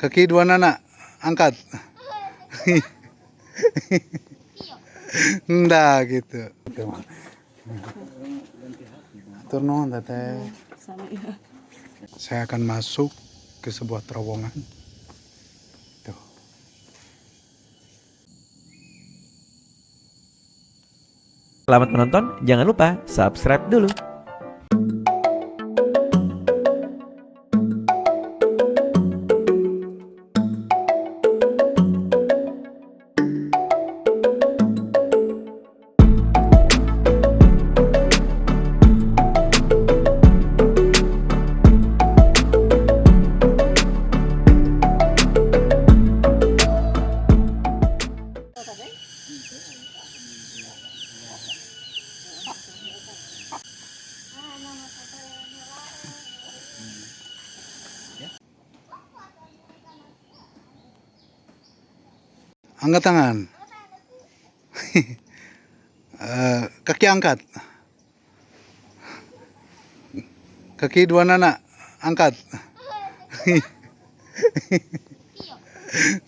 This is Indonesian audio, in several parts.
Kaki dua anak, angkat. Enggak gitu. Atur nuhun teteh. Saya akan masuk ke sebuah terowongan. Tuh. Selamat menonton, jangan lupa subscribe dulu. Angkat tangan. Kaki angkat. Kaki dua anak, angkat.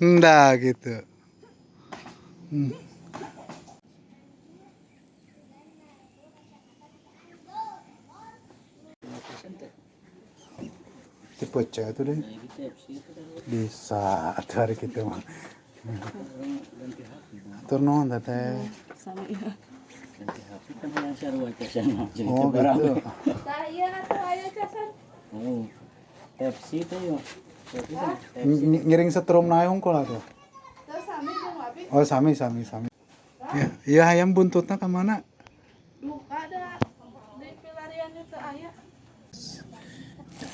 Enggak gitu. Tipe C itu deh. Bisa dari kita mah. Atur nuhun teteh. Oh gitu. Pepsi itu yuk. Ngiring setrum naik hongkol ada. Oh sami. Ya, iya ayam buntutnya kemana? Ada di pelarian itu ayah.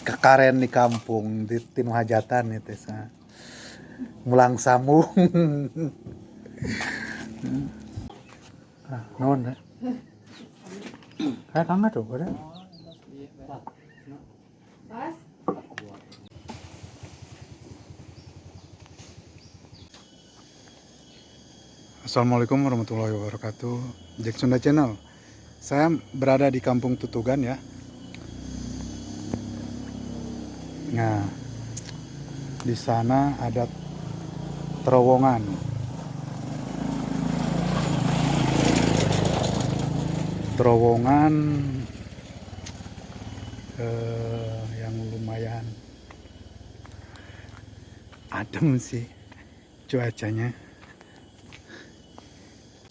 Kekaren di kampung di Tinu Hajatan itu sa. Mulang sambung. Non deh. Kayak kangen tuh, ada. Assalamualaikum warahmatullahi wabarakatuh. Jack Sunda Channel. Saya berada di Kampung Tutugan ya. Nah, di sana ada terowongan. Terowongan yang lumayan adem sih cuacanya.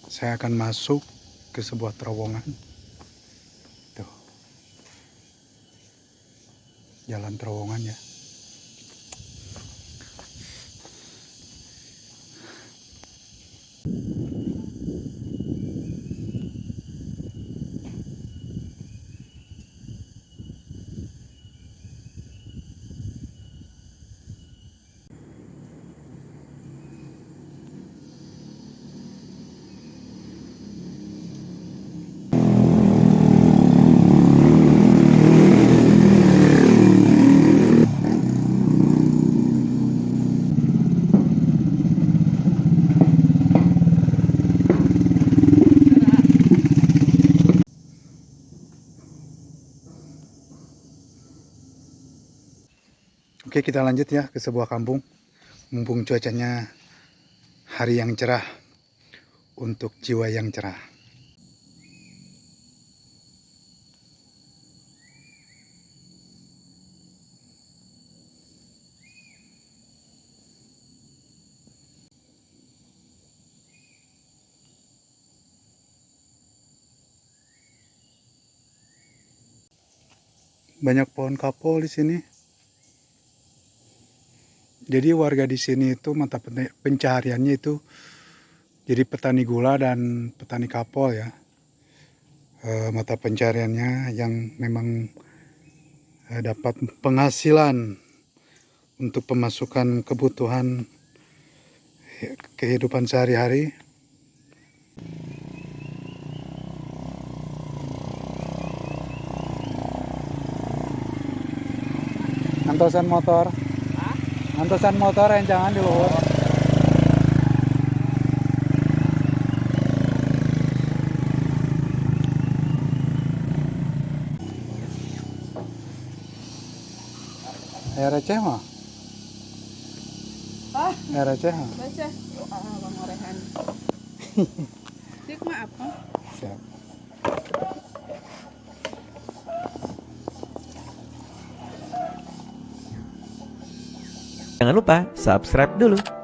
Saya akan masuk ke sebuah terowongan. Tuh. Jalan terowongan ya. Oke, kita lanjut ya ke sebuah kampung. Mumpung cuacanya hari yang cerah untuk jiwa yang cerah. Banyak pohon kapol di sini. Jadi warga di sini itu mata pencahariannya itu jadi petani gula dan petani kapol ya. Mata pencahariannya yang memang dapat penghasilan untuk pemasukan kebutuhan kehidupan sehari-hari. Antosan motor. Antosan motor yang jangan di luhur. Air receh mah. receh. Baca doa Bang Orehan. Dik mah apa? Siap. Jangan lupa subscribe dulu.